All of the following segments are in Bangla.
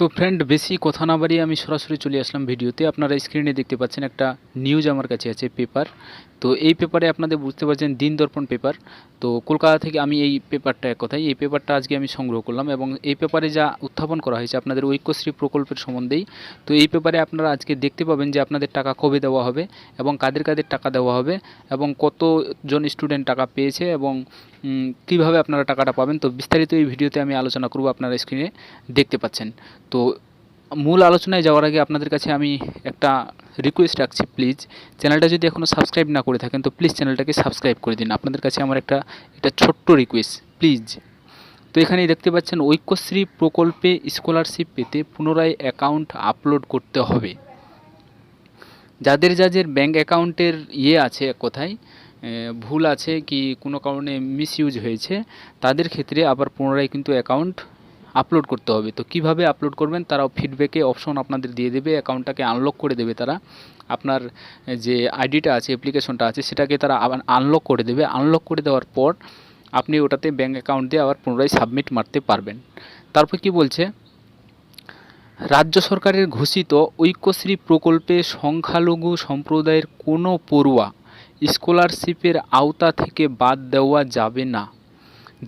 তো ফ্রেন্ড, বেশি কথা না বাড়িয়ে আমি সরাসরি চলে আসলাম ভিডিওতে। আপনারা স্ক্রিনে দেখতে পাচ্ছেন একটা নিউজ আমার কাছে আছে, পেপার। তো এই পেপারে আপনাদের বুঝতে পারছেন দিন দর্পণ পেপার। তো কলকাতা থেকে আমি এই পেপারটা, এক কথায় এই পেপারটা আজকে আমি সংগ্রহ করলাম এবং এই পেপারে যা উত্থাপন করা হয়েছে আপনাদের ঐক্যশ্রী প্রকল্পের সম্বন্ধেই। তো এই পেপারে আপনারা আজকে দেখতে পাবেন যে আপনাদের টাকা কবে দেওয়া হবে এবং কাদের কাদের টাকা দেওয়া হবে এবং কতজন স্টুডেন্ট টাকা পেয়েছে এবং কিভাবে আপনারা টাকাটা পাবেন। তো বিস্তারিত এই ভিডিওতে আমি আলোচনা করব, আপনারা স্ক্রিনে দেখতে পাচ্ছেন। তো মূল আলোচনায় যাওয়ার আগে আপনাদের কাছে আমি একটা রিকোয়েস্ট রাখছি, প্লিজ চ্যানেলটা যদি এখনও সাবস্ক্রাইব না করে থাকেন তো প্লিজ চ্যানেলটাকে সাবস্ক্রাইব করে দিন। আপনাদের কাছে আমার এটা ছোট্ট রিকোয়েস্ট, প্লিজ। তো এখানেই দেখতে পাচ্ছেন ঐক্যশ্রী প্রকল্পে স্কলারশিপ পেতে পুনরায় অ্যাকাউন্ট আপলোড করতে হবে। যাদের যাদের ব্যাঙ্ক অ্যাকাউন্টের আছে, এক কথায় ভুল আছে কি কোনো কারণে মিসইউজ হয়েছে, তাদের ক্ষেত্রে আবার পুনরায় কিন্তু অ্যাকাউন্ট আপলোড করতে হবে। তো কিভাবে আপলোড করবেন, তারাও ফিডব্যাকে অপশন আপনাদের দিয়ে দেবে, অ্যাকাউন্টটাকে আনলক করে দেবে তারা। আপনার যে আইডিটা আছে, অ্যাপ্লিকেশনটা আছে, সেটাকে তারা আবার আনলক করে দেবে। আনলক করে দেওয়ার পর আপনি ওটাতে ব্যাঙ্ক অ্যাকাউন্ট দিয়ে আবার পুনরায় সাবমিট মারতে পারবেন। তারপর কি বলছে, রাজ্য সরকারের ঘোষিত ঐক্যশ্রী প্রকল্পে সংখ্যালঘু সম্প্রদায়ের কোনো পড়ুয়া স্কলারশিপের আওতা থেকে বাদ দেওয়া যাবে না।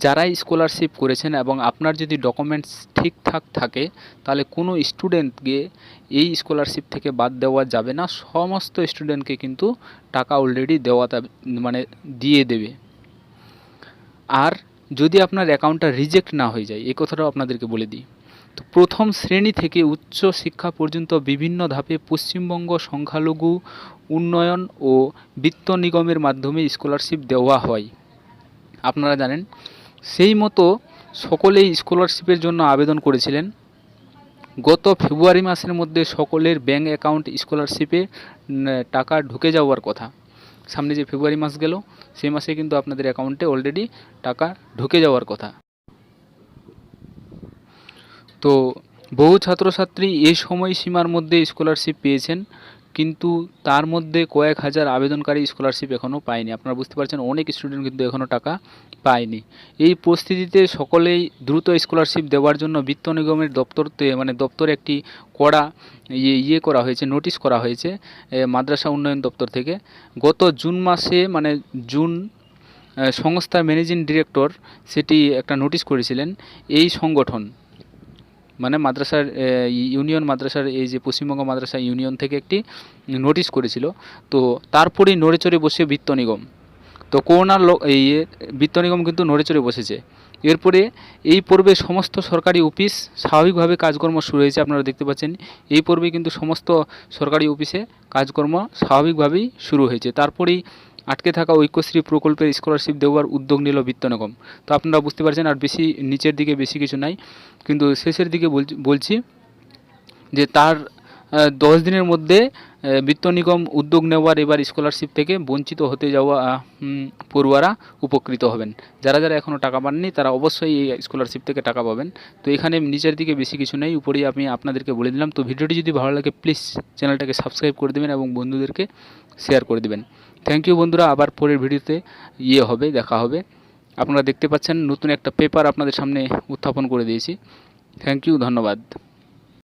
যারাই স্কলারশিপ করেছেন এবং আপনার যদি ডকুমেন্টস ঠিকঠাক থাকে তাহলে কোনো স্টুডেন্টকে এই স্কলারশিপ থেকে বাদ দেওয়া যাবে না। সমস্ত স্টুডেন্টকে কিন্তু টাকা অলরেডি মানে দিয়ে দেবে। আর যদি আপনার অ্যাকাউন্টটা রিজেক্ট না হয়ে যায়, এই কথাটাও আপনাদেরকে বলে দিই। তো প্রথম শ্রেণী থেকে উচ্চ শিক্ষা পর্যন্ত বিভিন্ন ধাপে পশ্চিমবঙ্গ সংখ্যালঘু উন্নয়ন ও বিত্ত নিগমের মাধ্যমে স্কলারশিপ দেওয়া হয়। আপনারা জানেন, সেই মতো সকলেই স্কলারশিপের জন্য আবেদন করেছিলেন। গত ফেব্রুয়ারি মাসের মধ্যে সকলের ব্যাঙ্ক অ্যাকাউন্ট স্কলারশিপে টাকা ঢুকে যাওয়ার কথা। সামনে যে ফেব্রুয়ারি মাস গেল, সেই মাসে কিন্তু আপনাদের অ্যাকাউন্টে অলরেডি টাকা ঢুকে যাওয়ার কথা। তো বহু ছাত্রছাত্রী এই সময়সীমার মধ্যে স্কলারশিপ পেয়েছেন, কিন্তু তার মধ্যে কয়েক হাজার আবেদনকারী স্কলারশিপ এখনও পায়নি। আপনারা বুঝতে পারছেন, অনেক স্টুডেন্ট কিন্তু এখনও টাকা পায়নি। এই পরিস্থিতিতে সকলেই দ্রুত স্কলারশিপ দেওয়ার জন্য বিত্ত নিগমের দপ্তরে একটি কড়া করা হয়েছে, নোটিশ করা হয়েছে মাদ্রাসা উন্নয়ন দপ্তর থেকে। গত জুন মাসে জুন সংস্থার ম্যানেজিং ডিরেক্টর সেটি একটা নোটিশ করেছিলেন। এই সংগঠন মাদ্রাসার মাদ্রাসার এই যে পশ্চিমবঙ্গ মাদ্রাসা ইউনিয়ন থেকে একটি নোটিশ করেছিল। তো তারপরেই নড়েচড়ে বসে বিত্ত নিগম। তো করোনার বিত্ত নিগম কিন্তু নড়েচড়ে বসেছে। এরপরে এই পর্বে সমস্ত সরকারি অফিস স্বাভাবিকভাবে কাজকর্ম শুরু হয়েছে। আপনারা দেখতে পাচ্ছেন, এই পর্বে কিন্তু সমস্ত সরকারি অফিসে কাজকর্ম স্বাভাবিকভাবেই শুরু হয়েছে। তারপরেই আটকে থাকা ঐক্যশ্রী প্রকল্পের স্কলারশিপ দেওয়ার উদ্যোগ নিল বিত্ত নিগম। তো আপনারা বুঝতে পারছেন, আর বেশি নিচের দিকে বেশি কিছু নাই, কিন্তু শেষের দিকে বলছি যে তার 10 দিনের মধ্যে বিত্ত নিগম উদ্যোগ নেওয়ার এবার স্কলারশিপ থেকে বঞ্চিত হতে যাওয়া পড়ুয়ারা উপকৃত হবেন। যারা যারা এখনও টাকা পাননি তারা অবশ্যই এই স্কলারশিপ থেকে টাকা পাবেন। তো এখানে নিচের দিকে বেশি কিছু নেই, উপরেই আমি আপনাদেরকে বলে দিলাম। তো ভিডিওটি যদি ভালো লাগে প্লিজ চ্যানেলটাকে সাবস্ক্রাইব করে দেবেন এবং বন্ধুদেরকে শেয়ার করে দেবেন। থ্যাংক ইউ বন্ধুরা, আবার পরের ভিডিওতে দেখা হবে। আপনারা দেখতে পাচ্ছেন নতুন একটা পেপার আপনাদের সামনে উত্থাপন করে দিয়েছি। থ্যাংক ইউ, ধন্যবাদ।